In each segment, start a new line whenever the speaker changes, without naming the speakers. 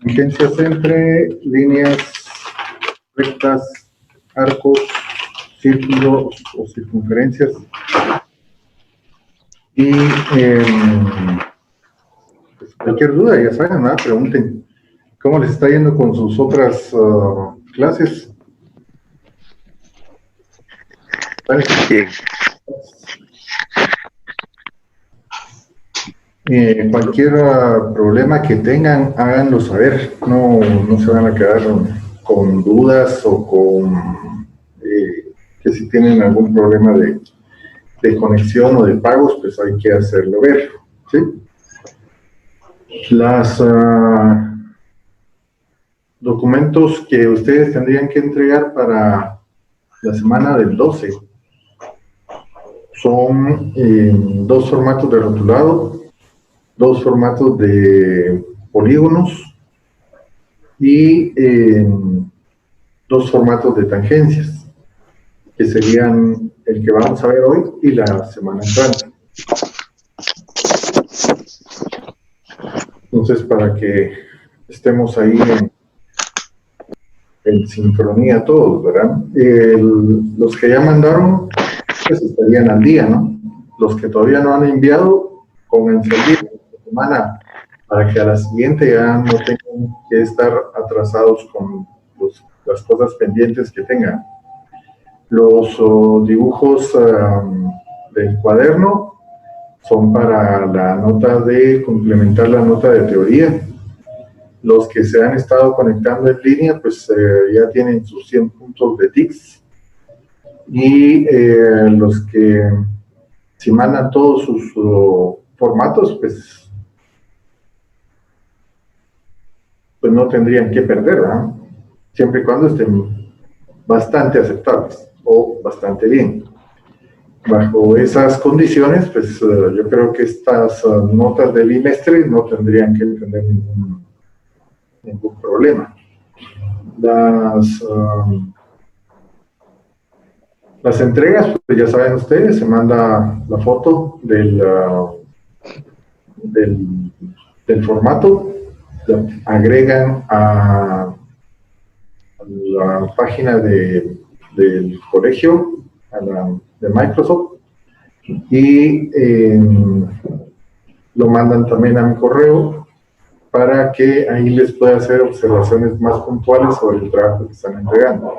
Tangencias entre líneas rectas, arcos, círculos o circunferencias. Y pues cualquier duda, ya saben, ¿no? Pregunten cómo les está yendo con sus otras clases. ¿Vale?
Bien.
Cualquier problema que tengan, háganlo saber. No se van a quedar con dudas o con que si tienen algún problema de conexión o de pagos, pues hay que hacerlo ver, ¿sí? Las documentos que ustedes tendrían que entregar para la semana del 12 son 2 formatos de rotulado, 2 formatos de polígonos y 2 formatos de tangencias, que serían el que vamos a ver hoy y la semana entrante. Entonces, para que estemos ahí en sincronía todos, ¿verdad? Los que ya mandaron, pues estarían al día, ¿no? Los que todavía no han enviado, pónganse al día esta semana, para que a la siguiente ya no tengan que estar atrasados con las cosas pendientes que tengan. Los dibujos del cuaderno son para la nota de complementar la nota de teoría. Los que se han estado conectando en línea, pues ya tienen sus 100 puntos de TICS. Y los que si mandan todos sus formatos, pues no tendrían que perder, ¿verdad? Siempre y cuando estén bastante aceptables o bastante bien. Bajo esas condiciones, pues yo creo que estas notas del bimestre no tendrían que tener ningún problema. Las entregas, pues ya saben ustedes, se manda la foto del formato, la agregan a la página del colegio, de Microsoft, y lo mandan también a mi correo para que ahí les pueda hacer observaciones más puntuales sobre el trabajo que están entregando.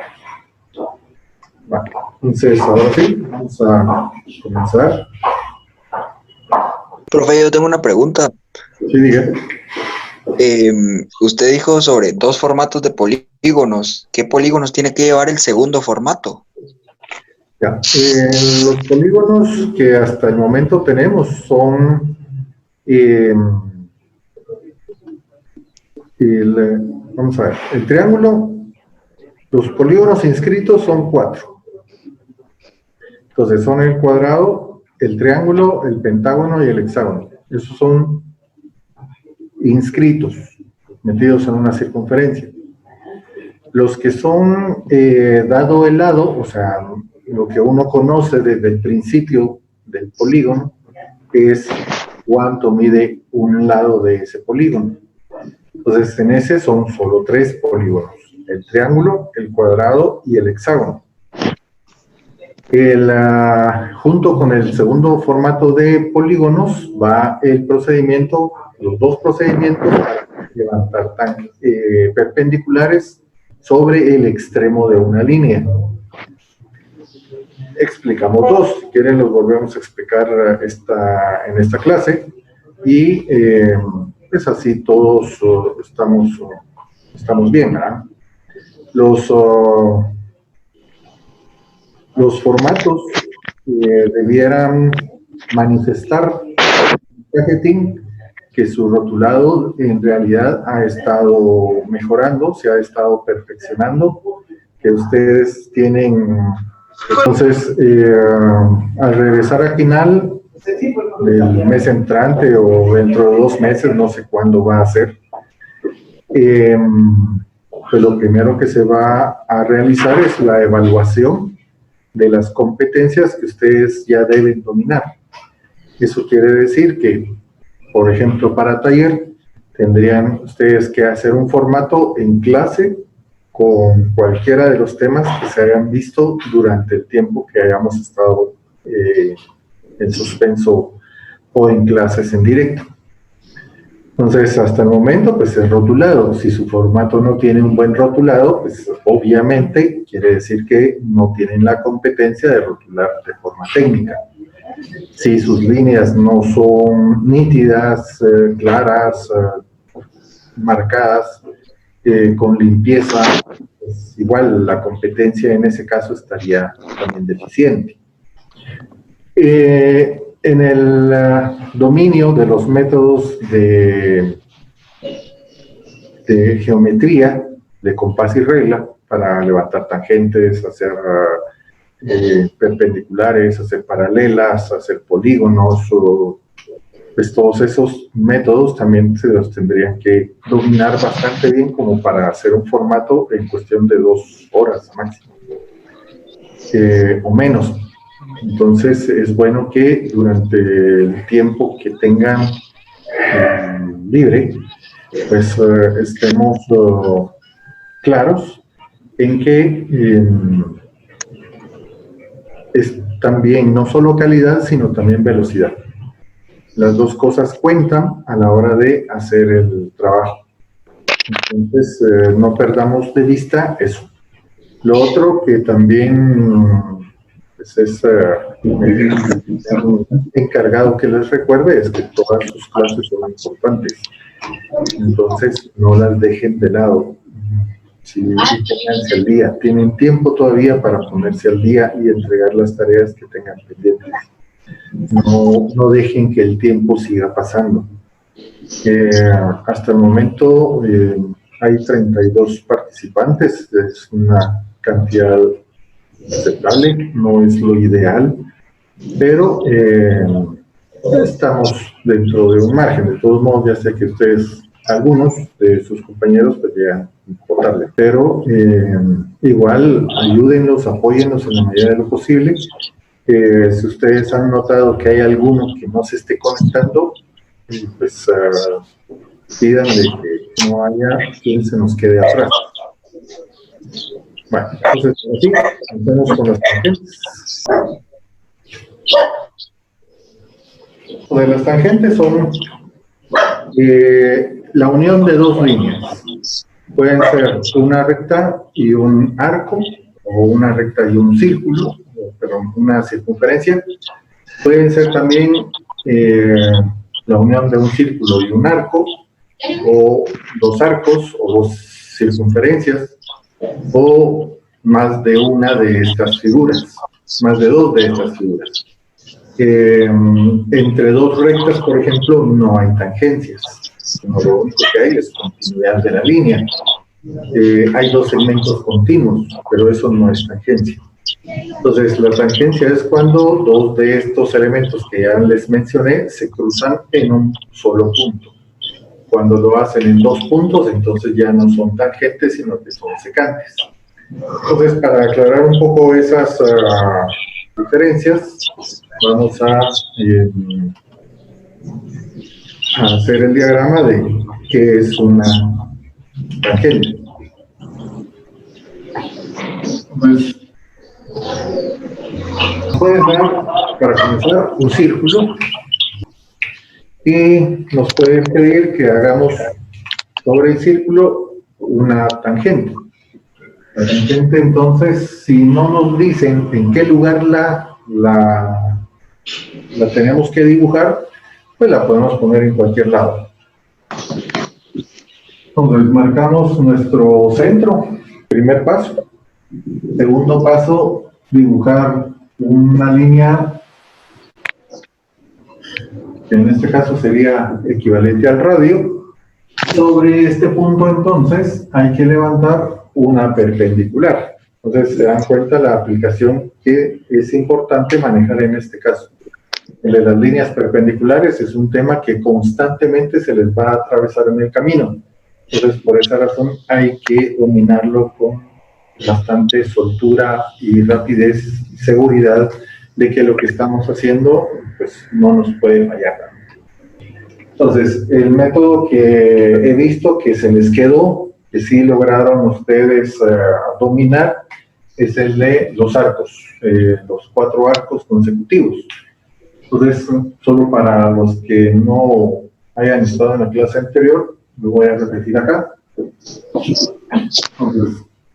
Vale. Entonces, ahora sí, vamos a comenzar.
Profe, yo tengo una pregunta.
Sí, diga.
Usted dijo sobre 2 formatos de polígonos. ¿Qué polígonos tiene que llevar el segundo formato?
Ya. Los polígonos que hasta el momento tenemos son vamos a ver, el triángulo, los polígonos inscritos son 4. Entonces son el cuadrado, el triángulo, el pentágono y el hexágono. Esos son inscritos, metidos en una circunferencia. Los que son dado el lado, o sea, lo que uno conoce desde el principio del polígono, es cuánto mide un lado de ese polígono. Entonces, en ese son solo 3 polígonos: el triángulo, el cuadrado y el hexágono. Junto con el segundo formato de polígonos va el procedimiento, los 2 procedimientos para levantar perpendiculares sobre el extremo de una línea. Explicamos 2, si quieren los volvemos a explicar en esta clase, y pues así todos estamos bien, ¿verdad? Los formatos debieran manifestar que su rotulado en realidad ha estado mejorando, se ha estado perfeccionando, que ustedes tienen. Entonces, al regresar al final del mes entrante o dentro de 2 meses, no sé cuándo va a ser, pues lo primero que se va a realizar es la evaluación de las competencias que ustedes ya deben dominar. Eso quiere decir que, por ejemplo, para taller, tendrían ustedes que hacer un formato en clase con cualquiera de los temas que se hayan visto durante el tiempo que hayamos estado en suspenso o en clases en directo. Entonces, hasta el momento, pues es rotulado. Si su formato no tiene un buen rotulado, pues obviamente quiere decir que no tienen la competencia de rotular de forma técnica. Si sus líneas no son nítidas, claras, marcadas, con limpieza, pues igual la competencia en ese caso estaría también deficiente. En el dominio de los métodos de geometría, de compás y regla, para levantar tangentes, hacer perpendiculares, hacer paralelas, hacer polígonos, pues todos esos métodos también se los tendrían que dominar bastante bien como para hacer un formato en cuestión de 2 horas máximo, o menos. Entonces es bueno que durante el tiempo que tengan libre, pues estemos claros en que es también no solo calidad, sino también velocidad. Las dos cosas cuentan a la hora de hacer el trabajo. Entonces, no perdamos de vista eso. Lo otro que también pues es encargado que les recuerde es que todas sus clases son importantes. Entonces, no las dejen de lado. Si pónganse al día, tienen tiempo todavía para ponerse al día y entregar las tareas que tengan pendientes. No dejen que el tiempo siga pasando. Hasta el momento hay 32 participantes, es una cantidad aceptable, no es lo ideal, pero estamos dentro de un margen. De todos modos, ya sé que ustedes, algunos de sus compañeros, pues llegan un poco tarde, pero igual ayúdenlos, apóyenlos en la medida de lo posible. Si ustedes han notado que hay alguno que no se esté conectando, pues pídanle que no haya quien se nos quede atrás. Bueno, entonces así, empecemos con las tangentes. De las tangentes son la unión de 2 líneas. Pueden ser una recta y un arco, o una recta y un círculo, pero una circunferencia. Pueden ser también la unión de un círculo y un arco, o 2 arcos, o 2 circunferencias, o más de una de estas figuras, más de 2 de estas figuras. Entre 2 rectas, por ejemplo, no hay tangencias, sino lo único que hay es continuidad de la línea. Hay 2 segmentos continuos, pero eso no es tangencia. Entonces, la tangencia es cuando 2 de estos elementos que ya les mencioné se cruzan en un solo punto. Cuando lo hacen en 2 puntos, entonces ya no son tangentes, sino que son secantes. Entonces, para aclarar un poco esas diferencias, vamos a hacer el diagrama de qué es una tangente. Entonces, pueden dar, para comenzar, un círculo y nos pueden pedir que hagamos sobre el círculo una tangente. La tangente, entonces, si no nos dicen en qué lugar la tenemos que dibujar, pues la podemos poner en cualquier lado. Entonces, marcamos nuestro centro, primer paso. Segundo paso, dibujar una línea que en este caso sería equivalente al radio. Sobre este punto, entonces, hay que levantar una perpendicular. Entonces, se dan cuenta la aplicación que es importante manejar en este caso. El de las líneas perpendiculares es un tema que constantemente se les va a atravesar en el camino. Entonces, por esa razón, hay que dominarlo con bastante soltura y rapidez y seguridad de que lo que estamos haciendo pues no nos puede fallar. Entonces, el método que he visto que se les quedó, que sí lograron ustedes dominar, es el de los arcos, los 4 arcos consecutivos. Entonces, solo para los que no hayan estado en la clase anterior, lo voy a repetir acá. Entonces,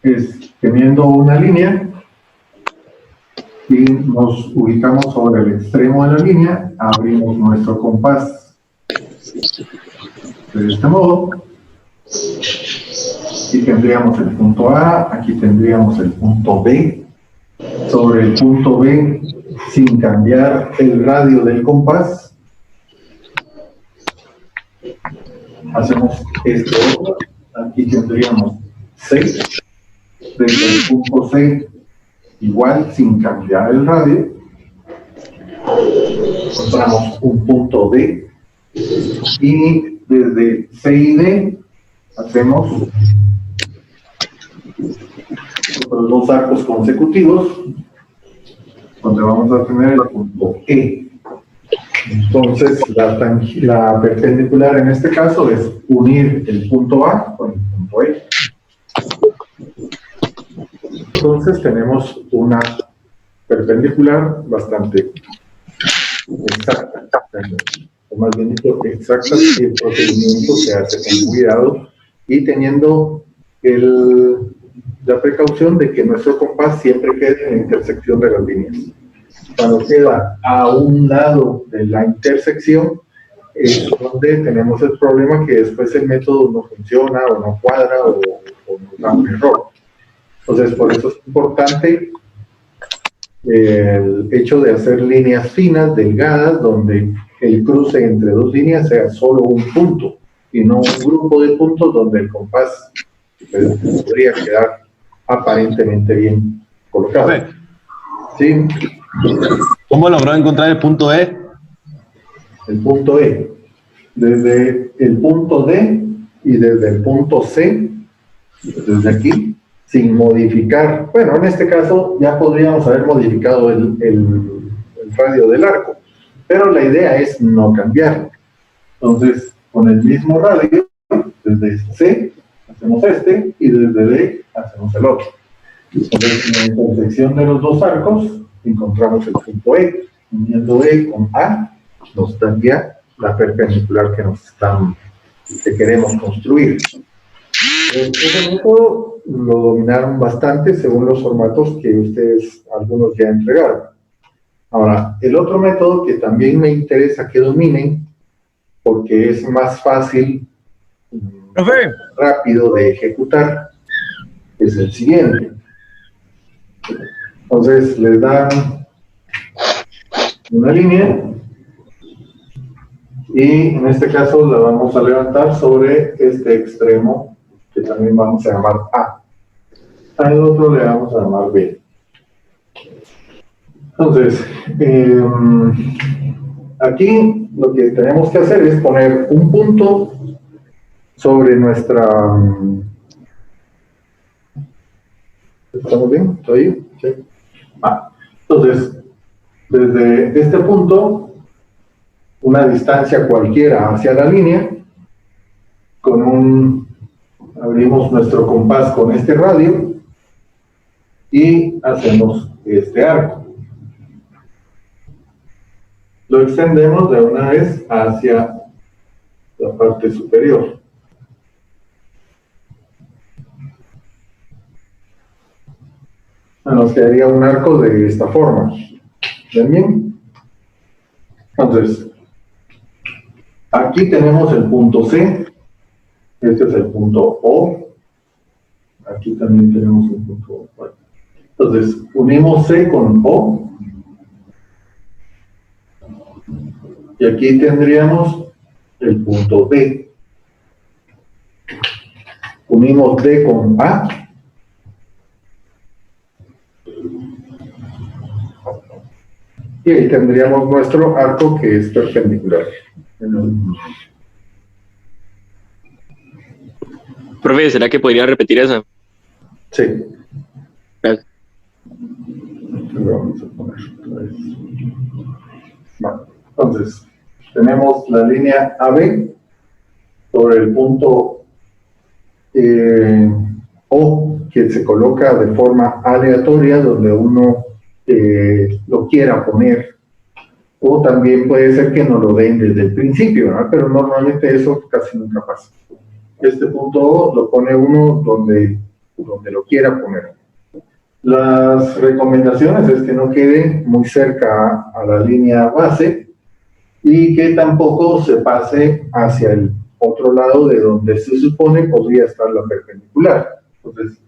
es teniendo una línea y nos ubicamos sobre el extremo de la línea, abrimos nuestro compás de este modo y tendríamos el punto A, aquí tendríamos el punto B. Sobre el punto B, sin cambiar el radio del compás, hacemos este otro, aquí tendríamos C. Desde el punto C, igual sin cambiar el radio, encontramos un punto D y desde C y D hacemos los 2 arcos consecutivos donde vamos a tener el punto E. Entonces la perpendicular en este caso es unir el punto A con el punto E. Entonces tenemos una perpendicular bastante exacta, o más bien dicho, exacta, y el procedimiento se hace con cuidado y teniendo la precaución de que nuestro compás siempre quede en la intersección de las líneas. Cuando queda a un lado de la intersección es donde tenemos el problema que después el método no funciona o no cuadra o nos da un error. Entonces, por eso es importante el hecho de hacer líneas finas, delgadas, donde el cruce entre 2 líneas sea solo un punto y no un grupo de puntos donde el compás podría quedar aparentemente bien colocado. ¿Sí?
¿Cómo logró encontrar el punto E?
El punto E. Desde el punto D y desde el punto C, desde aquí, sin modificar. Bueno, en este caso ya podríamos haber modificado el radio del arco, pero la idea es no cambiarlo. Entonces, con el mismo radio, desde C hacemos este y desde D hacemos el otro. Entonces, en la intersección de los 2 arcos encontramos el punto E. Uniendo E con A nos daría la perpendicular que queremos construir. Ese método lo dominaron bastante según los formatos que ustedes, algunos ya entregaron. Ahora, el otro método que también me interesa que dominen, porque es más fácil, rápido de ejecutar, es el siguiente. Entonces, les dan una línea y en este caso la vamos a levantar sobre este extremo que también vamos a llamar A. Al otro le vamos a llamar B. Entonces, aquí lo que tenemos que hacer es poner un punto sobre nuestra... ¿Estamos bien? ¿Estoy? Sí. Entonces, desde este punto, una distancia cualquiera hacia la línea, abrimos nuestro compás con este radio y hacemos este arco. Lo extendemos de una vez hacia la parte superior. Nos quedaría un arco de esta forma. ¿Ven bien? Entonces, aquí tenemos el punto C, este es el punto O, aquí también tenemos un punto O. Entonces, unimos C con O, y aquí tendríamos el punto D. Unimos D con A, y ahí tendríamos nuestro arco que es perpendicular.
Profe, ¿será que podría repetir eso?
Sí.
Gracias.
Lo vamos a poner otra vez. Bueno, entonces, tenemos la línea AB sobre el punto O, que se coloca de forma aleatoria donde uno lo quiera poner, o también puede ser que no lo den desde el principio, ¿no? Pero normalmente eso casi nunca pasa. Este punto O lo pone uno donde lo quiera poner. Las recomendaciones es que no quede muy cerca a la línea base y que tampoco se pase hacia el otro lado de donde se supone podría estar la perpendicular. Entonces,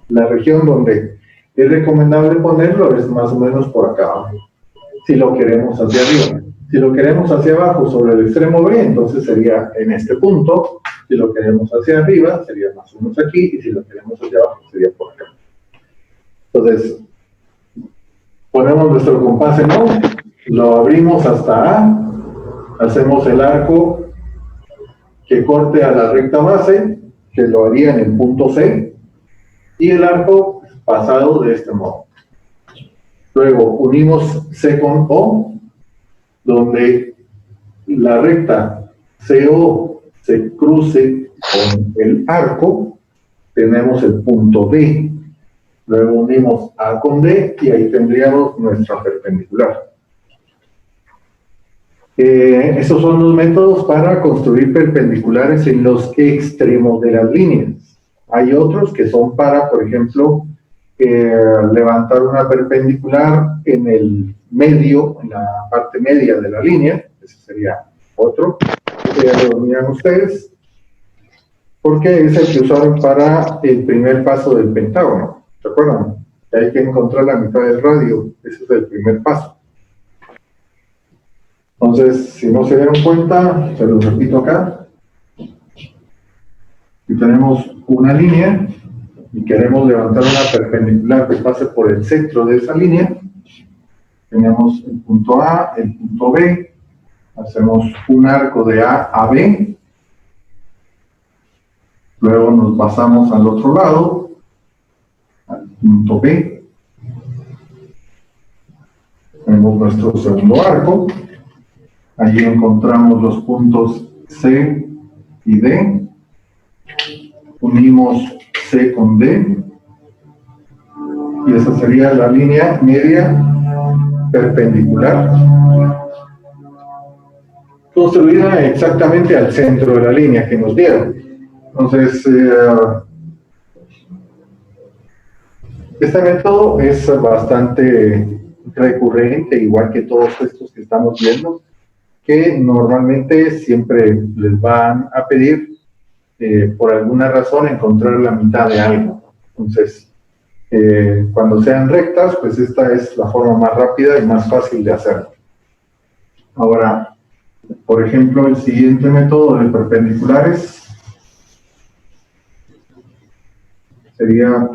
la región donde es recomendable ponerlo es más o menos por acá abajo, si lo queremos hacia arriba. Si lo queremos hacia abajo sobre el extremo B, entonces sería en este punto. Si lo queremos hacia arriba, sería más o menos aquí, y si lo queremos hacia abajo, sería por acá. Entonces, ponemos nuestro compás en O, lo abrimos hasta A, hacemos el arco que corte a la recta base, que lo haría en el punto C, y el arco pasado de este modo. Luego unimos C con O, donde la recta CO se cruce con el arco, tenemos el punto D. Luego unimos A con D y ahí tendríamos nuestra perpendicular. Esos son los métodos para construir perpendiculares en los extremos de las líneas. Hay otros que son para, por ejemplo, levantar una perpendicular en el medio, en la parte media de la línea. Ese sería otro que ya lo dominan ustedes, porque es el que usaron para el primer paso del pentágono. ¿Se acuerdan? Que hay que encontrar la mitad del radio. Ese es el primer paso. Entonces, si no se dieron cuenta, se los repito acá. Si tenemos una línea y queremos levantar una perpendicular que pase por el centro de esa línea, tenemos el punto A, el punto B, hacemos un arco de A a B, luego nos pasamos al otro lado, al punto B, tenemos nuestro segundo arco, allí encontramos los puntos C y D, unimos C con D, y esa sería la línea media perpendicular, construida exactamente al centro de la línea que nos dieron. Entonces, este método es bastante recurrente, igual que todos estos que estamos viendo, que normalmente siempre les van a pedir, por alguna razón, encontrar la mitad de algo. Entonces, cuando sean rectas, pues esta es la forma más rápida y más fácil de hacerlo. Ahora, por ejemplo, el siguiente método de perpendiculares sería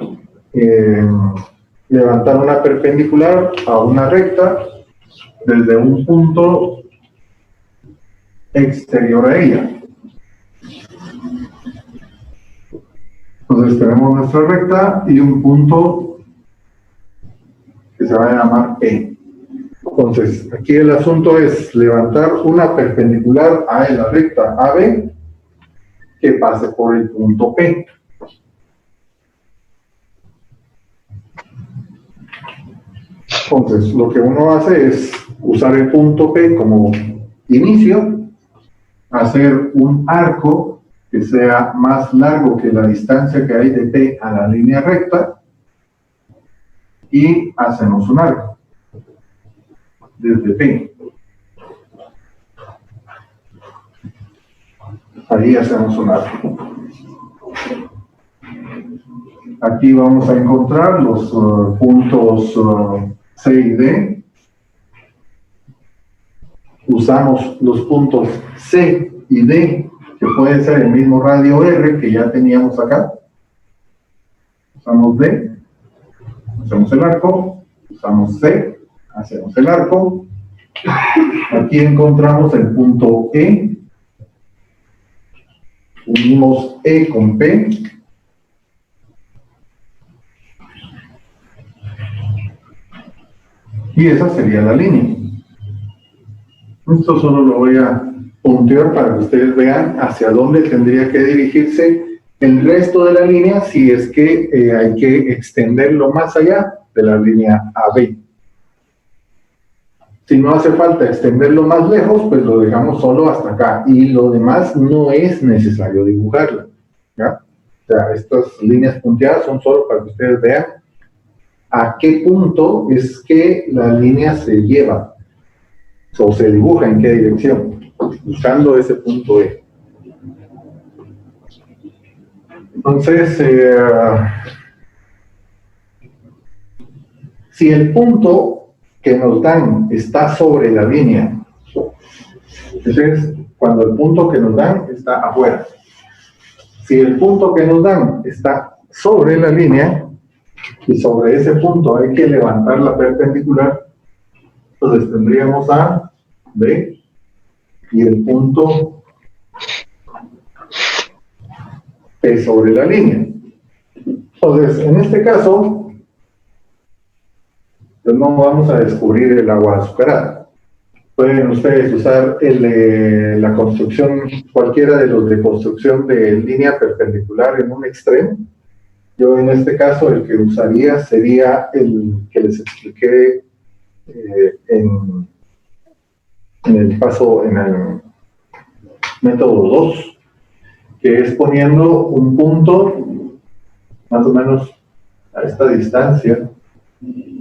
levantar una perpendicular a una recta desde un punto exterior a ella. Entonces tenemos nuestra recta y un punto que se va a llamar P. Entonces, aquí el asunto es levantar una perpendicular a la recta AB que pase por el punto P. Entonces, lo que uno hace es usar el punto P como inicio, hacer un arco que sea más largo que la distancia que hay de P a la línea recta, y hacemos un arco desde P. Ahí hacemos un arco. Aquí vamos a encontrar los puntos C y D. Usamos los puntos C y D, que puede ser el mismo radio R que ya teníamos acá. Usamos D, hacemos el arco, usamos C, hacemos el arco. Aquí encontramos el punto E, unimos E con P, y esa sería la línea. Esto solo lo voy a puntear para que ustedes vean hacia dónde tendría que dirigirse el resto de la línea si es que hay que extenderlo más allá de la línea AB. Si no hace falta extenderlo más lejos, pues lo dejamos solo hasta acá. Y lo demás no es necesario dibujarlo, ¿ya? O sea, estas líneas punteadas son solo para que ustedes vean a qué punto es que la línea se lleva o se dibuja en qué dirección, usando ese punto E. Entonces, si el punto que nos dan está sobre la línea, entonces cuando el punto que nos dan está afuera. Si el punto que nos dan está sobre la línea y sobre ese punto hay que levantar la perpendicular, entonces tendríamos A, B y el punto P sobre la línea. Entonces, en este caso, pues no vamos a descubrir el agua azucarada. Pueden ustedes usar la construcción, cualquiera de los de construcción de línea perpendicular en un extremo. Yo en este caso el que usaría sería el que les expliqué en el método 2, que es poniendo un punto más o menos a esta distancia.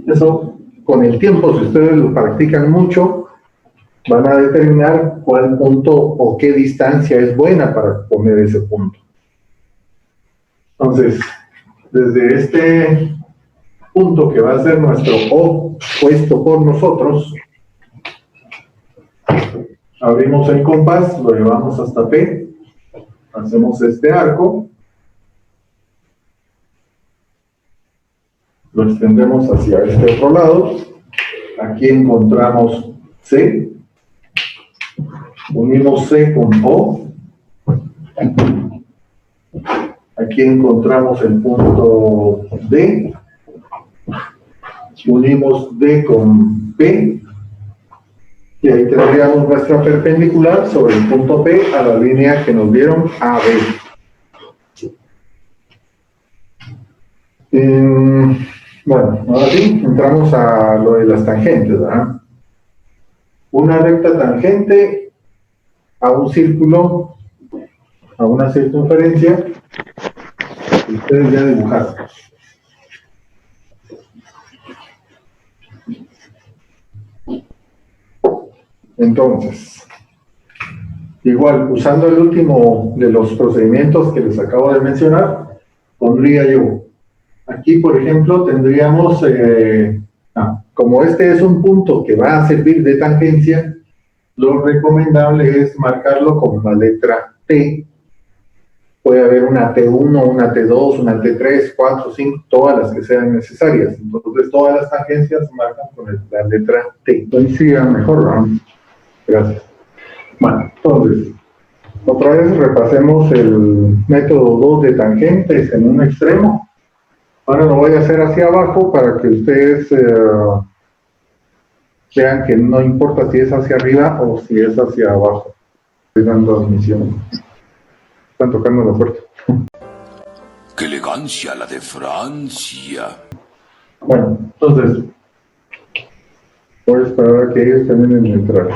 Eso, con el tiempo, si ustedes lo practican mucho, van a determinar cuál punto o qué distancia es buena para poner ese punto. Entonces, desde este punto que va a ser nuestro O puesto por nosotros, abrimos el compás, lo llevamos hasta P, hacemos este arco, lo extendemos hacia este otro lado, aquí encontramos C, unimos C con O, aquí encontramos el punto D, unimos D con P, y ahí tendríamos nuestra perpendicular sobre el punto P a la línea que nos dieron AB. Bueno, ahora sí, entramos a lo de las tangentes, ¿verdad? Una recta tangente a un círculo, a una circunferencia, y ustedes ya dibujaron. Entonces, igual, usando el último de los procedimientos que les acabo de mencionar, pondría yo, aquí por ejemplo tendríamos, como este es un punto que va a servir de tangencia, lo recomendable es marcarlo con la letra T. Puede haber una T1, una T2, una T3, 4, 5, todas las que sean necesarias. Entonces todas las tangencias se marcan con la letra T. Entonces sí, mejor, ¿no? Gracias. Bueno, entonces, otra vez repasemos el método 2 de tangentes en un extremo. Ahora lo voy a hacer hacia abajo para que ustedes vean que no importa si es hacia arriba o si es hacia abajo. Estoy dando admisión. Están tocando la puerta.
¡Qué elegancia la de Francia!
Bueno, entonces, voy a esperar a que ellos terminen de entrar.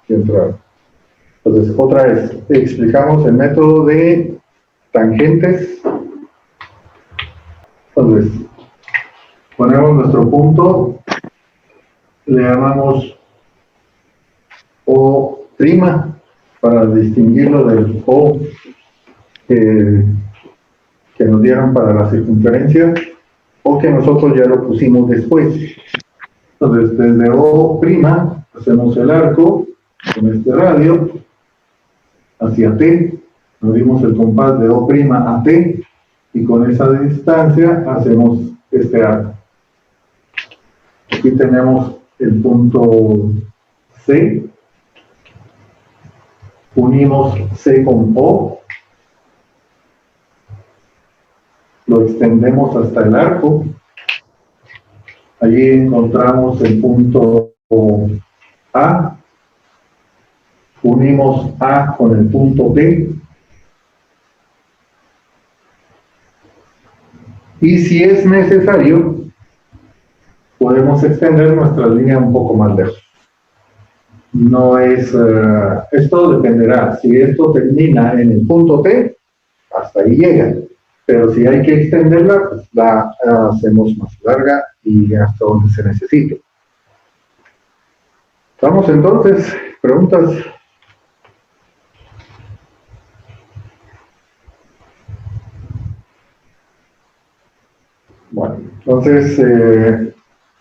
Entonces, otra vez, explicamos el método de tangentes. Entonces, ponemos nuestro punto, le llamamos O' para distinguirlo del O que nos dieron para la circunferencia, o que nosotros ya lo pusimos después. Entonces, desde O' hacemos el arco con este radio hacia T, nos dimos el compás de O' a T, y con esa distancia hacemos este arco. Aquí tenemos el punto C, unimos C con O, lo extendemos hasta el arco, allí encontramos el punto A, unimos A con el punto B, y si es necesario, podemos extender nuestra línea un poco más lejos. No es, esto dependerá, si esto termina en el punto T, hasta ahí llega, pero si hay que extenderla, pues la hacemos más larga y hasta donde se necesite. Vamos entonces, preguntas. Bueno, entonces,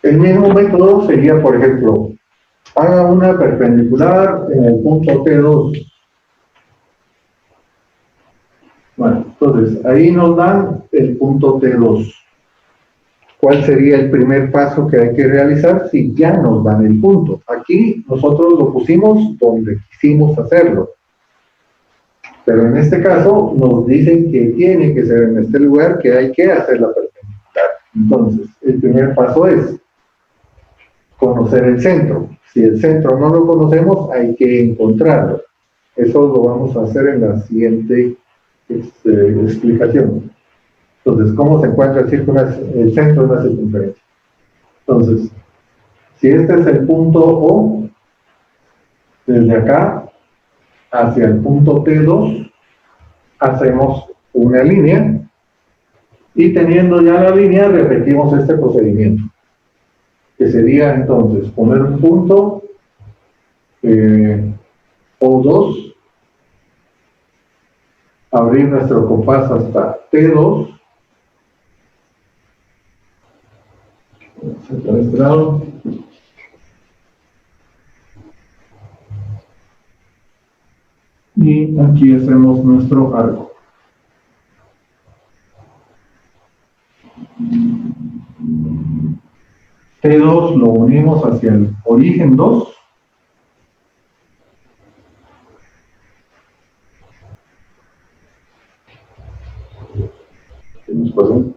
el mismo método sería, por ejemplo, haga una perpendicular en el punto T2. Bueno, entonces, ahí nos dan el punto T2. ¿Cuál sería el primer paso que hay que realizar si ya nos dan el punto? Aquí nosotros lo pusimos donde quisimos hacerlo. Pero en este caso nos dicen que tiene que ser en este lugar, que hay que hacer la perpendicular. Entonces, el primer paso es conocer el centro. Si el centro no lo conocemos, hay que encontrarlo. Eso lo vamos a hacer en la siguiente explicación. Entonces, ¿cómo se encuentra el centro de una circunferencia? Entonces, si este es el punto O, desde acá hacia el punto T2, hacemos una línea y teniendo ya la línea, repetimos este procedimiento, que sería entonces poner un punto O2, abrir nuestro compás hasta T2, de este lado, y aquí hacemos nuestro arco. T2 lo unimos hacia el origen 2. ¿Qué nos pasó?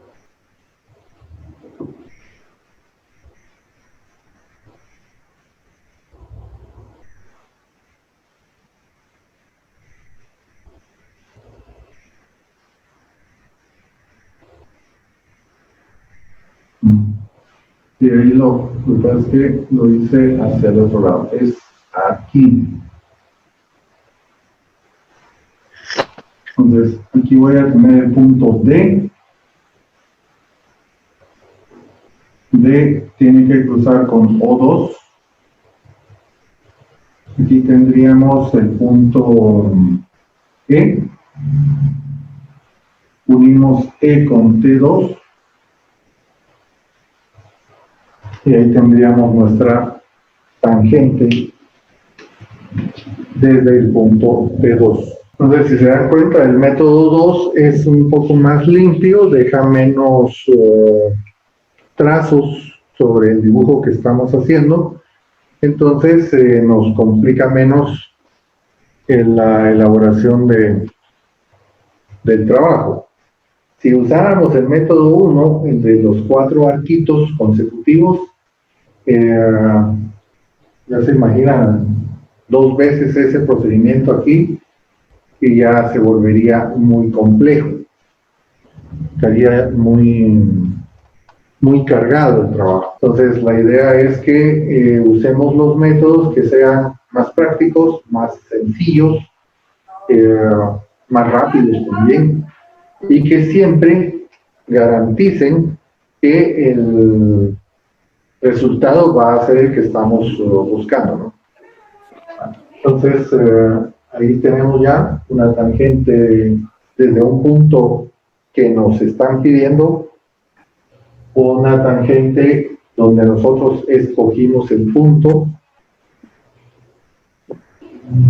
Y ahí lo que pasa es que lo hice hacia el otro lado, es aquí. Entonces, aquí voy a tener el punto D. D tiene que cruzar con O2. Aquí tendríamos el punto E. Unimos E con T2. Y ahí tendríamos nuestra tangente desde el punto T2. Entonces, si se dan cuenta, el método 2 es un poco más limpio, deja menos trazos sobre el dibujo que estamos haciendo, entonces nos complica menos en la elaboración del trabajo. Si usáramos el método 1, el de los 4 arquitos consecutivos, ya se imaginan 2 veces ese procedimiento aquí y ya se volvería muy complejo, estaría muy cargado el trabajo. Entonces la idea es que usemos los métodos que sean más prácticos, más sencillos, más rápidos también, y que siempre garanticen que el resultado va a ser el que estamos buscando, ¿no? Entonces, ahí tenemos ya una tangente desde un punto que nos están pidiendo, una tangente donde nosotros escogimos el punto,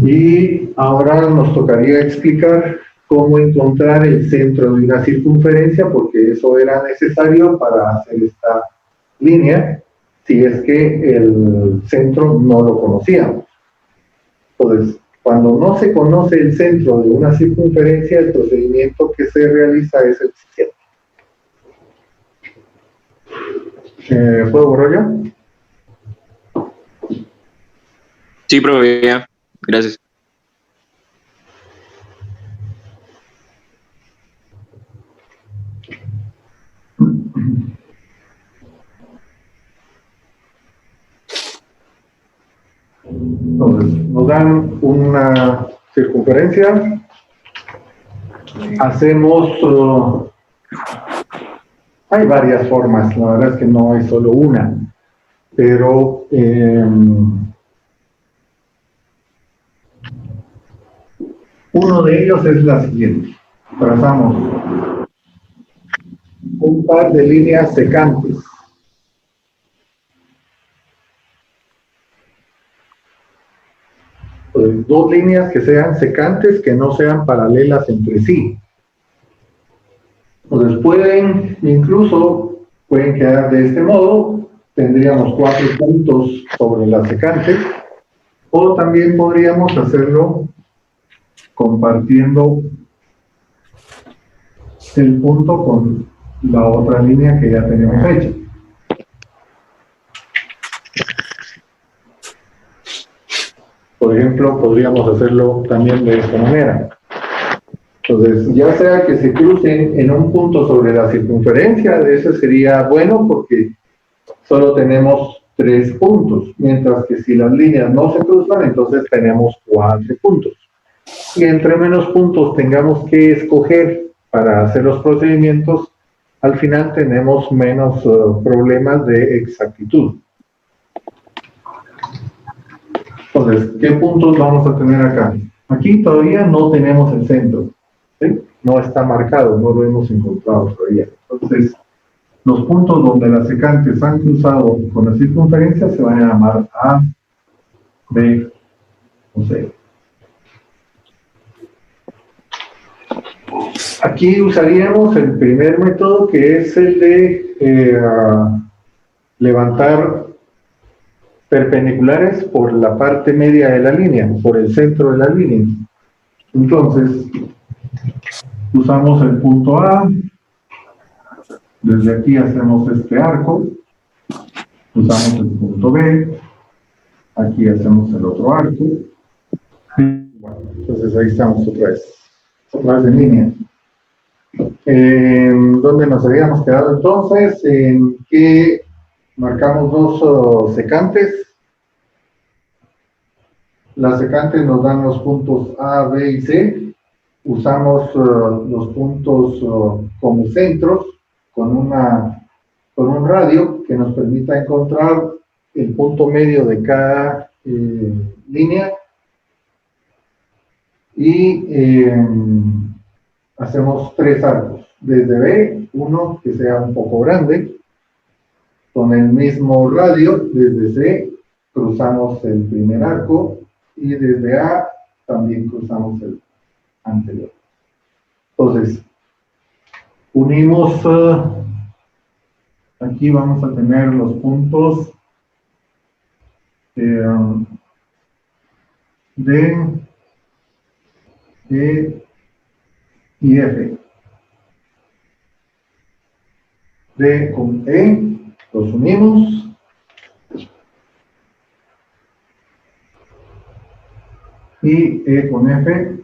y ahora nos tocaría explicar cómo encontrar el centro de una circunferencia, porque eso era necesario para hacer esta línea, si es que el centro no lo conocíamos. Entonces, cuando no se conoce el centro de una circunferencia, el procedimiento que se realiza es el siguiente. ¿Puedo borrar ya?
Sí, profe, ya. Gracias.
nos dan una circunferencia, hacemos, hay varias formas, la verdad es que no hay solo una, pero uno de ellos es la siguiente. Trazamos un par de líneas secantes. Pues, dos líneas que sean secantes, que no sean paralelas entre sí. Entonces pueden quedar de este modo. Tendríamos 4 puntos sobre las secantes, o también podríamos hacerlo compartiendo el punto con la otra línea que ya tenemos hecha. Por ejemplo, podríamos hacerlo también de esta manera. Entonces, ya sea que se crucen en un punto sobre la circunferencia, de ese sería bueno porque solo tenemos 3 puntos, mientras que si las líneas no se cruzan, entonces tenemos 4 puntos. Y entre menos puntos tengamos que escoger para hacer los procedimientos, al final tenemos menos problemas de exactitud. Entonces, ¿qué puntos vamos a tener acá? Aquí todavía no tenemos el centro, ¿sí? No está marcado, no lo hemos encontrado todavía. Entonces, los puntos donde las secantes han cruzado con la circunferencia se van a llamar A, B o C. Aquí usaríamos el primer método, que es el de levantar perpendiculares por la parte media de la línea, por el centro de la línea. Entonces, usamos el punto A, desde aquí hacemos este arco, usamos el punto B, aquí hacemos el otro arco. Bueno, entonces ahí estamos otra vez en línea. ¿Dónde nos habíamos quedado entonces? En que marcamos dos secantes. Las secantes nos dan los puntos A, B y C. Usamos los puntos como centros con un radio que nos permita encontrar el punto medio de cada línea. Y hacemos 3 arcos. Desde B, uno que sea un poco grande, con el mismo radio. Desde C cruzamos el primer arco, y desde A también cruzamos el anterior. Entonces, unimos, aquí vamos a tener los puntos D, E y F. D con E, los unimos. Y E con F,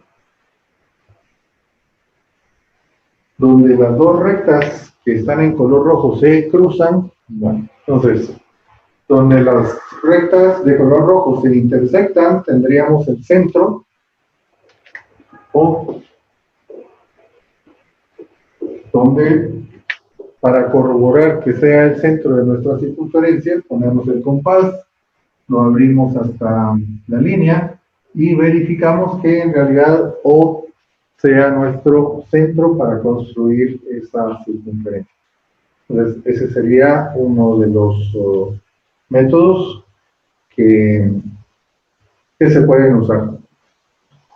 donde las dos rectas que están en color rojo se cruzan. Bueno, entonces, donde las rectas de color rojo se intersectan, tendríamos el centro, o donde, para corroborar que sea el centro de nuestra circunferencia, ponemos el compás, lo abrimos hasta la línea y verificamos que en realidad O sea nuestro centro para construir esa circunferencia. Entonces, ese sería uno de los métodos que se pueden usar.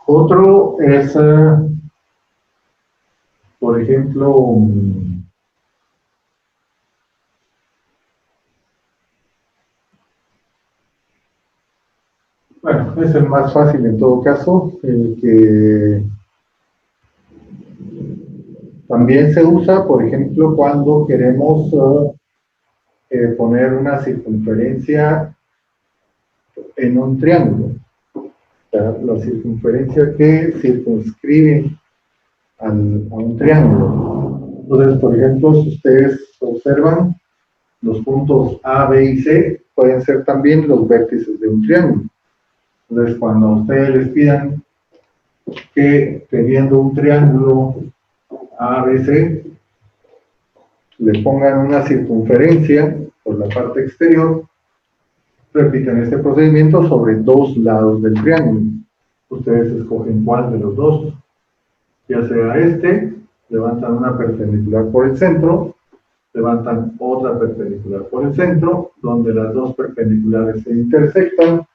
Otro es, por ejemplo, bueno, es el más fácil en todo caso, el que también se usa, por ejemplo, cuando queremos poner una circunferencia en un triángulo. O sea, la circunferencia que circunscribe a un triángulo. Entonces, por ejemplo, si ustedes observan, los puntos A, B y C pueden ser también los vértices de un triángulo. Entonces, cuando a ustedes les pidan que teniendo un triángulo ABC, le pongan una circunferencia por la parte exterior, repiten este procedimiento sobre dos lados del triángulo. Ustedes escogen cuál de los dos, ya sea este, levantan una perpendicular por el centro, levantan otra perpendicular por el centro, donde las dos perpendiculares se intersectan,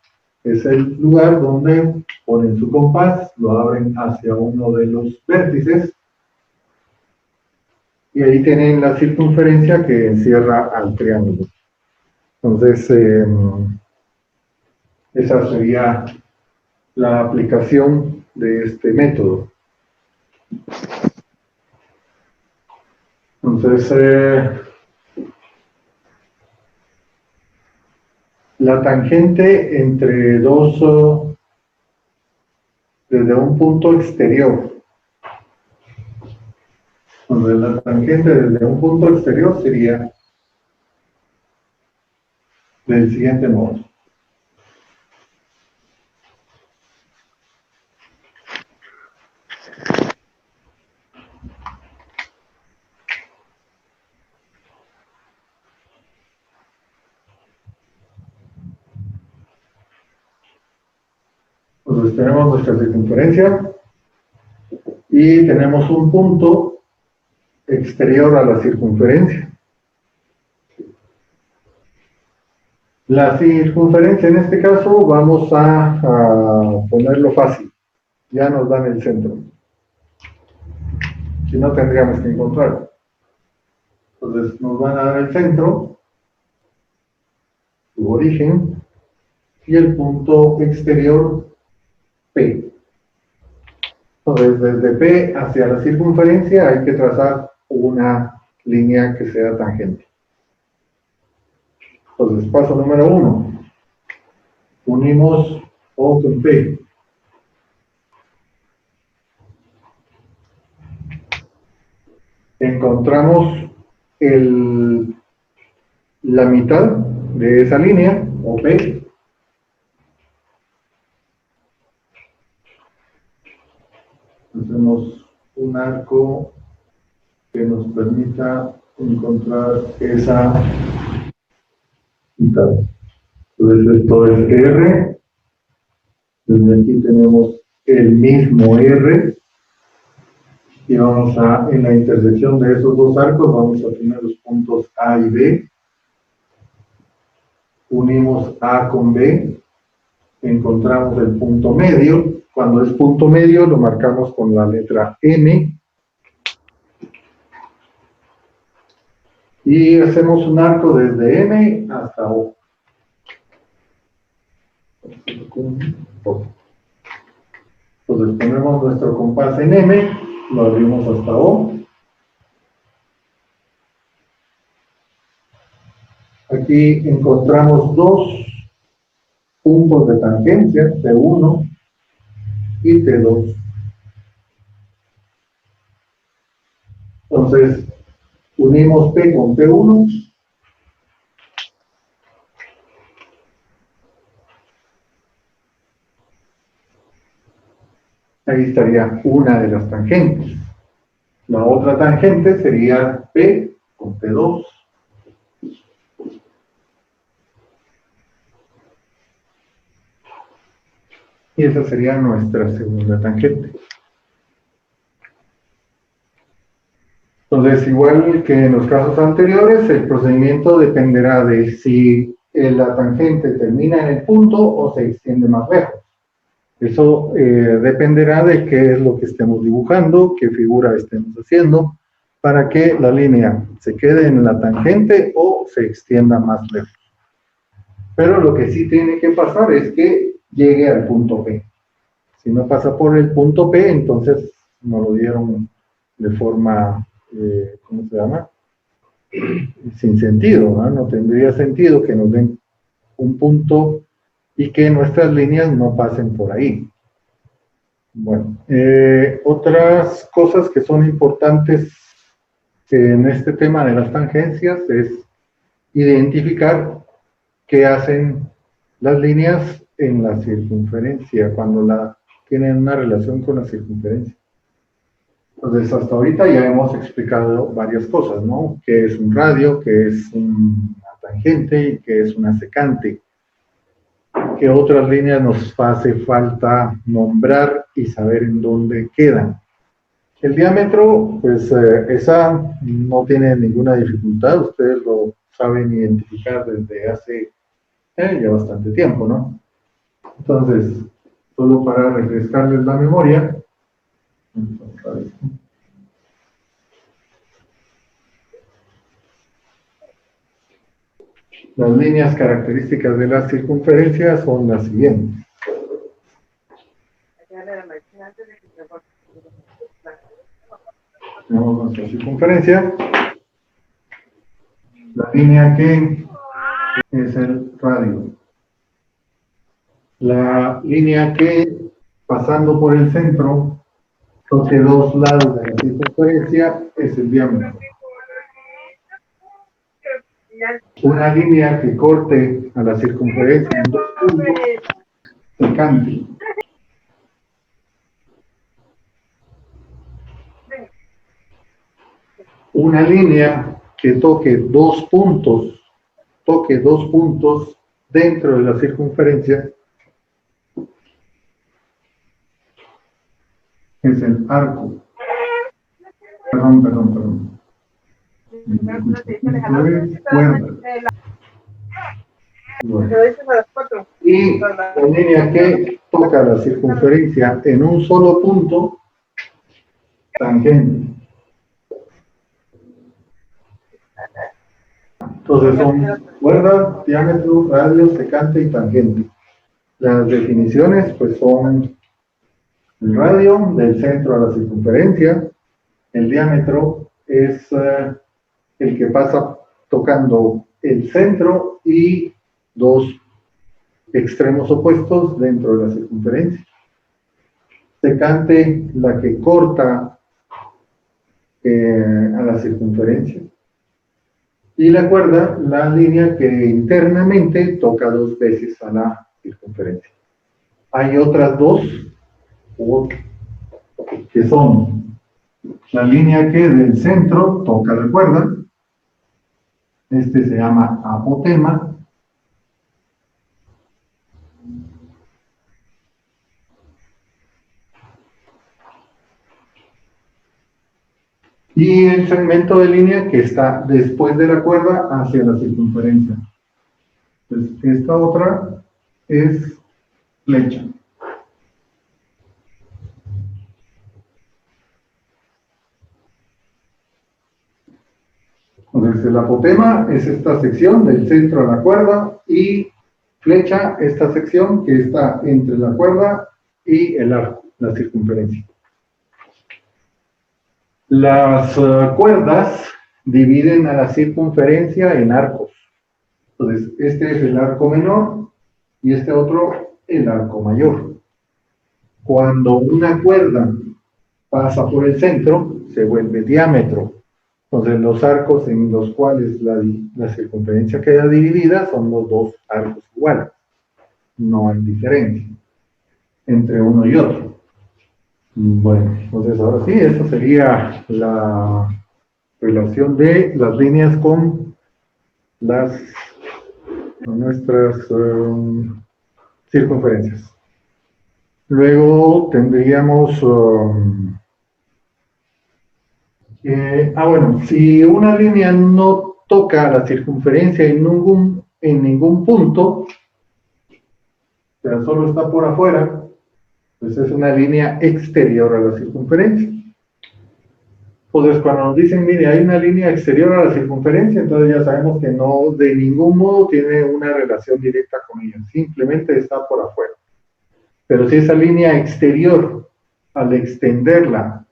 es el lugar donde ponen su compás, lo abren hacia uno de los vértices, y ahí tienen la circunferencia que encierra al triángulo. Entonces, esa sería la aplicación de este método. Entonces, la tangente entre dos, desde un punto exterior. Entonces, la tangente desde un punto exterior sería del siguiente modo. Entonces tenemos nuestra circunferencia y tenemos un punto exterior a la circunferencia. La circunferencia en este caso vamos a ponerlo fácil, ya nos dan el centro, si no tendríamos que encontrarlo. Entonces nos van a dar el centro, su origen y el punto exterior P. Entonces desde P hacia la circunferencia hay que trazar una línea que sea tangente. Entonces, paso número 1. Unimos O con P. Encontramos la mitad de esa línea, OP. Hacemos un arco que nos permita encontrar esa mitad. Entonces esto es R. Desde aquí tenemos el mismo R. Y vamos en la intersección de esos dos arcos, vamos a tener los puntos A y B. Unimos A con B. Encontramos el punto medio. Cuando es punto medio lo marcamos con la letra M. Y hacemos un arco desde M hasta O. Entonces ponemos nuestro compás en M, lo abrimos hasta O. Aquí encontramos dos puntos de tangencia, T1 y T2. Entonces, unimos P con T1. Ahí estaría una de las tangentes. La otra tangente sería P con T2. Y esa sería nuestra segunda tangente. Entonces, igual que en los casos anteriores, el procedimiento dependerá de si la tangente termina en el punto o se extiende más lejos. Eso dependerá de qué es lo que estemos dibujando, qué figura estemos haciendo, para que la línea se quede en la tangente o se extienda más lejos. Pero lo que sí tiene que pasar es que llegue al punto P. Si no pasa por el punto P, entonces nos lo dieron de forma, ¿cómo se llama? Sin sentido, ¿no? No tendría sentido que nos den un punto y que nuestras líneas no pasen por ahí. Bueno, otras cosas que son importantes en este tema de las tangencias es identificar qué hacen las líneas en la circunferencia, cuando tienen una relación con la circunferencia. Entonces, hasta ahorita ya hemos explicado varias cosas, ¿no? ¿Qué es un radio? ¿Qué es una tangente? ¿Y qué es una secante? ¿Qué otras líneas nos hace falta nombrar y saber en dónde quedan? El diámetro, pues esa no tiene ninguna dificultad, ustedes lo saben identificar desde hace ya bastante tiempo, ¿no? Entonces, solo para refrescarles la memoria, las líneas características de la circunferencia son las siguientes. Tenemos nuestra circunferencia, la línea que es el radio, la línea que pasando por el centro toque dos lados de la circunferencia es el diámetro. Una línea que corte a la circunferencia en dos puntos, secante. Una línea que toque dos puntos dentro de la circunferencia es el arco. Perdón. Cuerda. Bueno. Y la línea que toca la circunferencia en un solo punto, tangente. Entonces son cuerda, diámetro, radio, secante y tangente. Las definiciones pues son el radio del centro a la circunferencia, el diámetro es el que pasa tocando el centro y dos extremos opuestos dentro de la circunferencia. Secante, la que corta a la circunferencia. Y la cuerda, la línea que internamente toca dos veces a la circunferencia. Hay otras dos, que son la línea que del centro toca la cuerda. Este se llama apotema. Y el segmento de línea que está después de la cuerda hacia la circunferencia. Entonces, esta otra es flecha. Entonces, el apotema es esta sección del centro a la cuerda y flecha, esta sección que está entre la cuerda y el arco, la circunferencia. Las cuerdas dividen a la circunferencia en arcos. Entonces, este es el arco menor y este otro el arco mayor. Cuando una cuerda pasa por el centro, se vuelve diámetro. Entonces, los arcos en los cuales la circunferencia queda dividida son los dos arcos iguales. No hay diferencia entre uno y otro. Bueno, entonces ahora sí, esa sería la relación de las líneas con nuestras circunferencias. Luego tendríamos... bueno, si una línea no toca la circunferencia en ningún punto, o sea, solo está por afuera, pues es una línea exterior a la circunferencia. Entonces, cuando nos dicen, mire, hay una línea exterior a la circunferencia, entonces ya sabemos que no, de ningún modo tiene una relación directa con ella, simplemente está por afuera. Pero si esa línea exterior, al extenderla,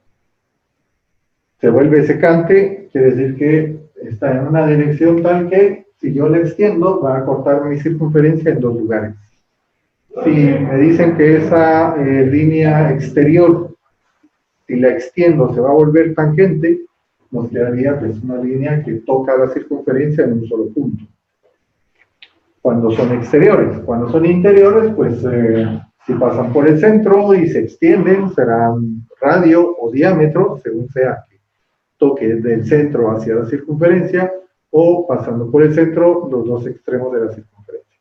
se vuelve secante, quiere decir que está en una dirección tal que, si yo la extiendo, va a cortar mi circunferencia en dos lugares. Si me dicen que esa línea exterior, si la extiendo, se va a volver tangente, nos quedaría pues una línea que toca la circunferencia en un solo punto. cuando son exteriores. Cuando son interiores, pues si pasan por el centro y se extienden, serán radio o diámetro, según sea que toque del centro hacia la circunferencia, o pasando por el centro, los dos extremos de la circunferencia.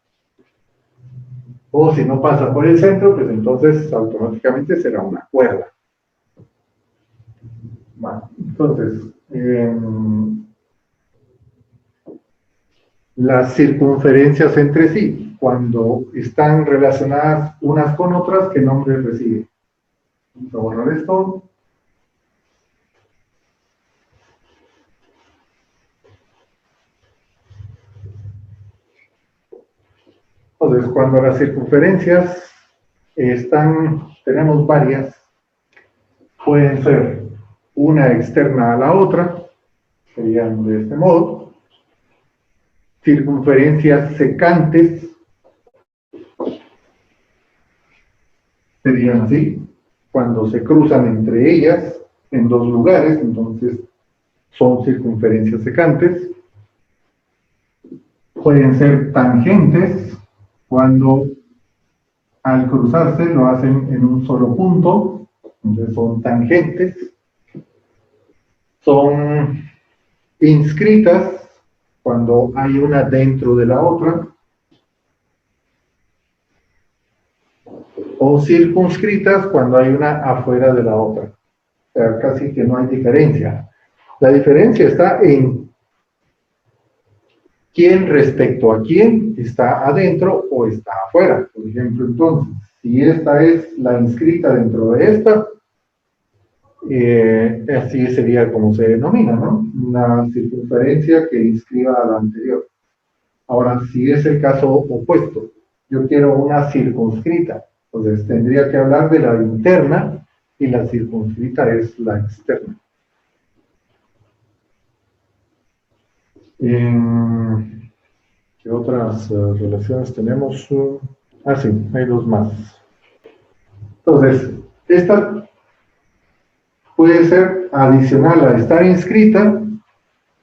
O si no pasa por el centro, pues entonces automáticamente será una cuerda. Bueno, entonces, las circunferencias entre sí, cuando están relacionadas unas con otras, ¿qué nombre reciben? Vamos a borrar esto. Entonces, cuando las circunferencias tenemos varias, pueden ser una externa a la otra, serían de este modo. Circunferencias secantes serían así, cuando se cruzan entre ellas en dos lugares, entonces son circunferencias secantes. Pueden ser tangentes, cuando al cruzarse lo hacen en un solo punto, entonces son tangentes. Son inscritas, cuando hay una dentro de la otra, o circunscritas cuando hay una afuera de la otra. O sea, casi que no hay diferencia. La diferencia está en quién respecto a quién está adentro o está afuera. Por ejemplo, entonces, si esta es la inscrita dentro de esta, así sería como se denomina, ¿no? Una circunferencia que inscriba a la anterior. Ahora, si es el caso opuesto, yo quiero una circunscrita, entonces tendría que hablar de la interna y la circunscrita es la externa. ¿Qué otras relaciones tenemos? Sí, hay dos más. Entonces, esta puede ser adicional a estar inscrita,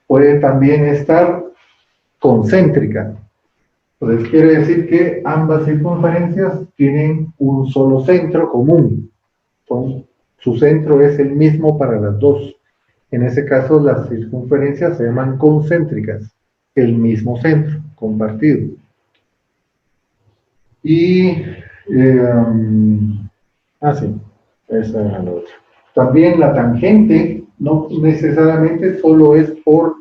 puede también estar concéntrica. Entonces quiere decir que ambas circunferencias tienen un solo centro común. Entonces, su centro es el mismo para las dos. En ese caso, las circunferencias se llaman concéntricas, el mismo centro compartido. Y, sí, esa era la otra. También la tangente no necesariamente solo es por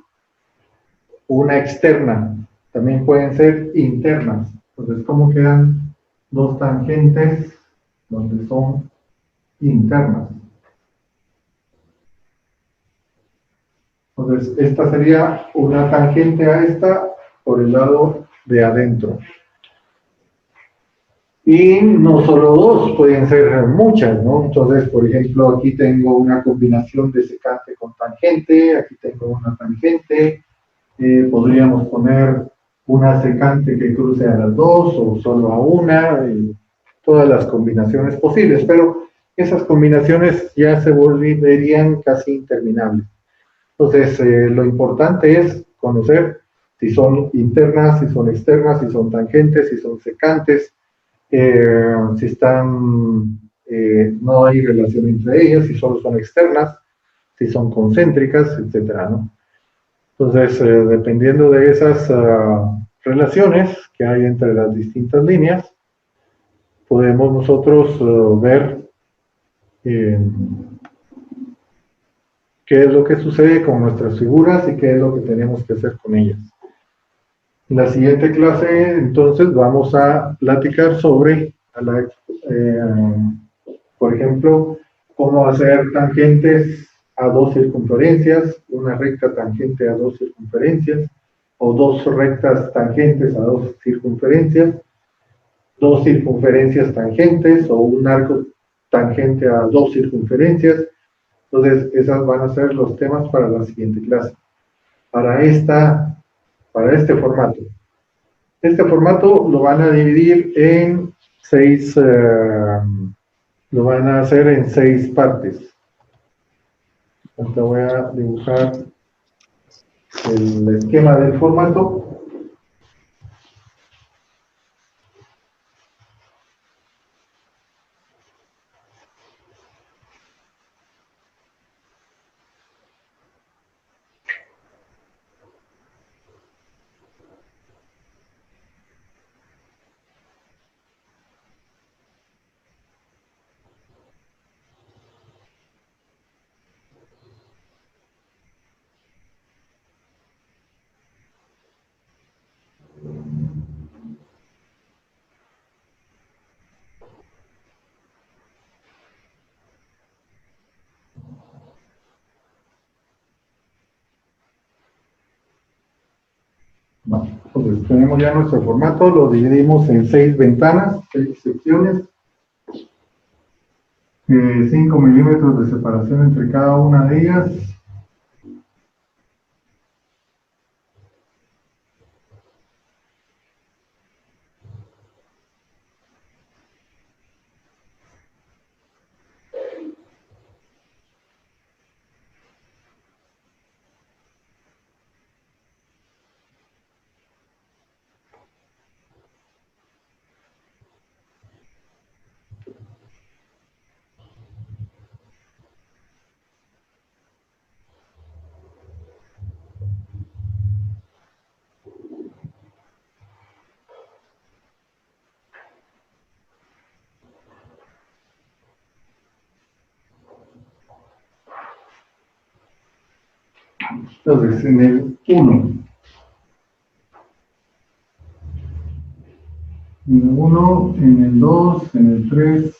una externa, también pueden ser internas. Entonces, ¿cómo quedan dos tangentes donde son internas? Entonces, esta sería una tangente a esta por el lado de adentro. Y no solo dos, pueden ser muchas, ¿no? Entonces, por ejemplo, aquí tengo una combinación de secante con tangente, aquí tengo una tangente, podríamos poner una secante que cruce a las dos o solo a una, y todas las combinaciones posibles, pero esas combinaciones ya se volverían casi interminables. Entonces, lo importante es conocer si son internas, si son externas, si son tangentes, si son secantes, si están, no hay relación entre ellas, si solo son externas, si son concéntricas, etcétera, ¿no? Entonces, dependiendo de esas relaciones que hay entre las distintas líneas, podemos nosotros ver qué es lo que sucede con nuestras figuras y qué es lo que tenemos que hacer con ellas. En la siguiente clase, entonces, vamos a platicar sobre, por ejemplo, cómo hacer tangentes a dos circunferencias, una recta tangente a dos circunferencias, o dos rectas tangentes a dos circunferencias tangentes, o un arco tangente a dos circunferencias. Entonces, esas van a ser los temas para la siguiente clase. Para este formato. Este formato lo van a dividir en lo van a hacer en 6 partes. Ahorita voy a dibujar el esquema del formato. Bueno, entonces tenemos ya nuestro formato, lo dividimos en 6 ventanas, 6 secciones, 5 milímetros de separación entre cada una de ellas. Entonces, en el 1, en el 2, en el 3,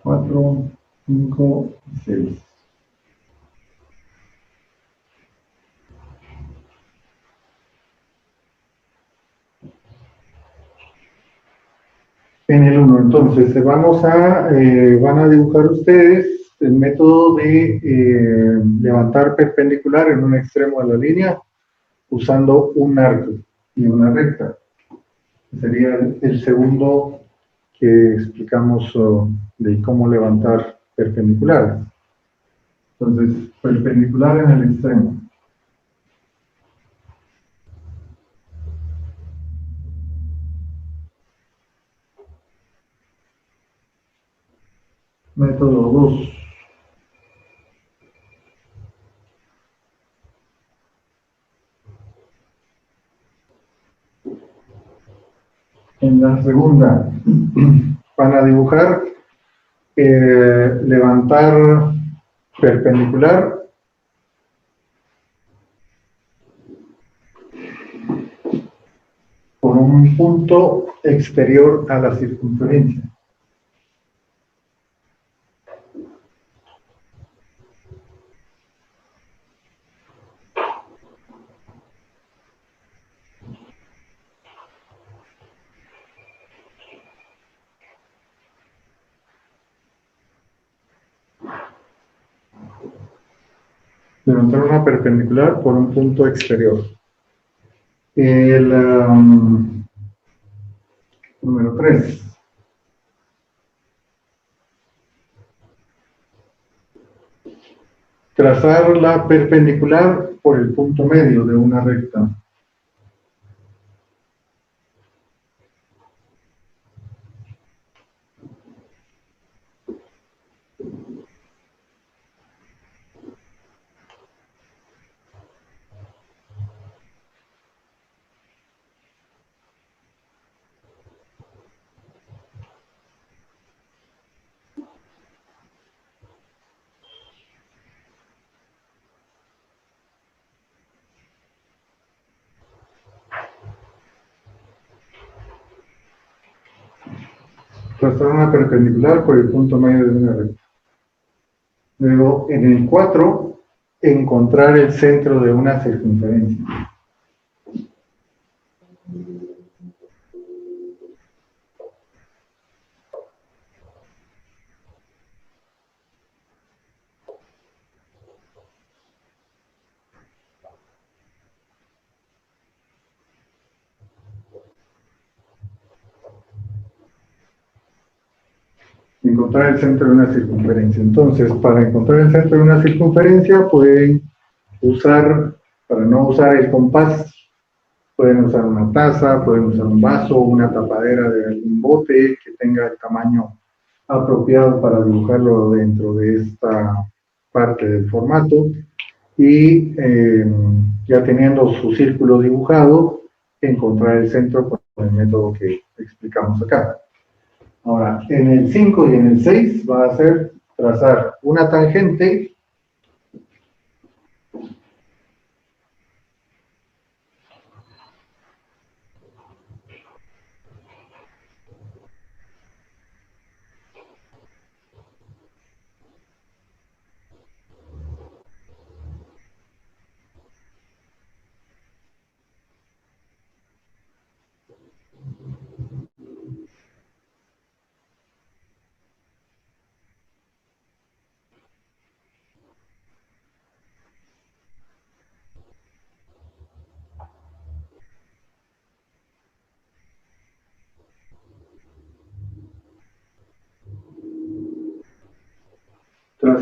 4, 5, 6. En el 1, entonces, van a dibujar ustedes el método de levantar perpendicular en un extremo de la línea usando un arco y una recta. Sería el segundo que explicamos de cómo levantar perpendiculares. Entonces, perpendicular en el extremo. Método 2. En la segunda van a dibujar levantar perpendicular por un punto exterior a la circunferencia. Levantar una perpendicular por un punto exterior. El número 3. Trazar la perpendicular por el punto medio de una recta. Trazar una perpendicular por el punto medio de una recta. Luego, en el 4, encontrar el centro de una circunferencia. Encontrar el centro de una circunferencia. Entonces, para encontrar el centro de una circunferencia, pueden usar, para no usar el compás, pueden usar una taza, pueden usar un vaso, una tapadera de algún bote que tenga el tamaño apropiado para dibujarlo dentro de esta parte del formato. Y ya teniendo su círculo dibujado, encontrar el centro con el método que explicamos acá. Ahora, en el 5 y en el 6 va a ser trazar una tangente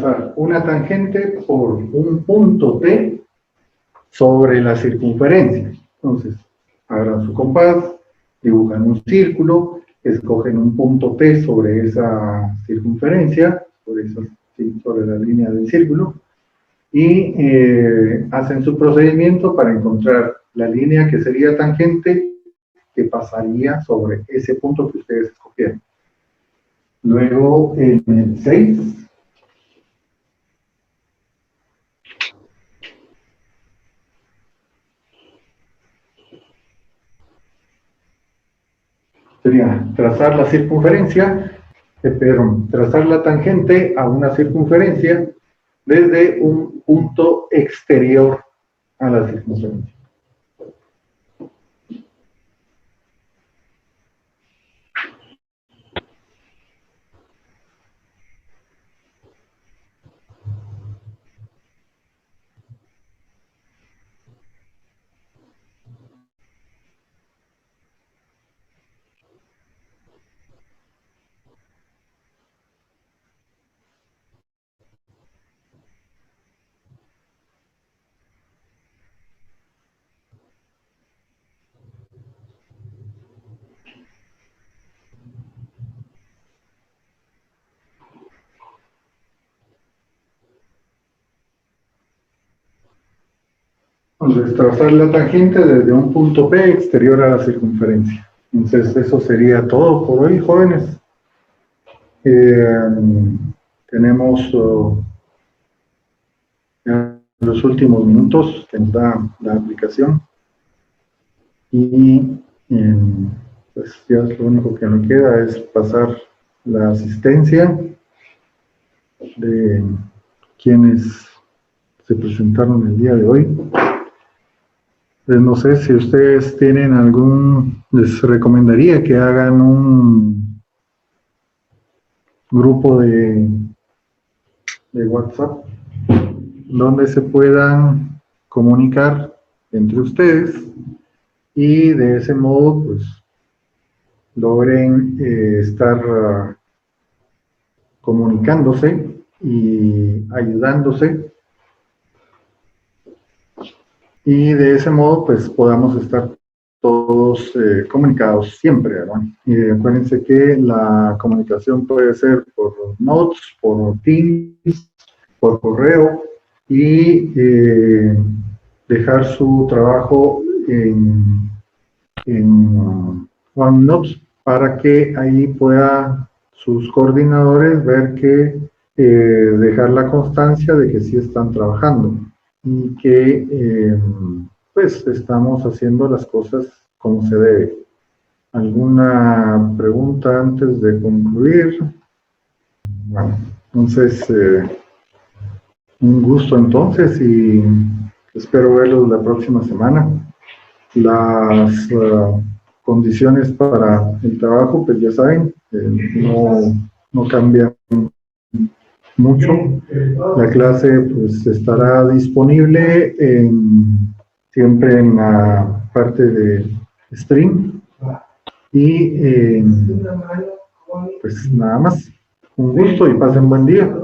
trazar una tangente por un punto T sobre la circunferencia. Entonces, agarran su compás, dibujan un círculo, escogen un punto T sobre esa circunferencia, sobre la línea del círculo, y hacen su procedimiento para encontrar la línea que sería tangente que pasaría sobre ese punto que ustedes escogieron. Luego, en el 6, sería trazar la circunferencia, trazar la tangente a una circunferencia desde un punto exterior a la circunferencia. Entonces, trazar la tangente desde un punto P exterior a la circunferencia. Entonces, eso sería todo por hoy, jóvenes. Tenemos los últimos minutos que nos da la aplicación. Y pues ya lo único que me queda es pasar la asistencia de quienes se presentaron el día de hoy. Pues no sé si ustedes tienen les recomendaría que hagan un grupo de WhatsApp donde se puedan comunicar entre ustedes y de ese modo pues logren estar comunicándose y ayudándose, y de ese modo pues podamos estar todos comunicados siempre, ¿verdad? Y acuérdense que la comunicación puede ser por notes, por Teams, por correo, y dejar su trabajo en OneNote para que ahí pueda sus coordinadores ver que dejar la constancia de que sí están trabajando y que pues estamos haciendo las cosas como se debe. ¿Alguna pregunta antes de concluir? Bueno, entonces un gusto entonces y espero verlos la próxima semana. Las condiciones para el trabajo, pues ya saben, no cambian mucho. La clase pues estará disponible siempre en la parte de stream y pues nada más. Un gusto y pasen buen día.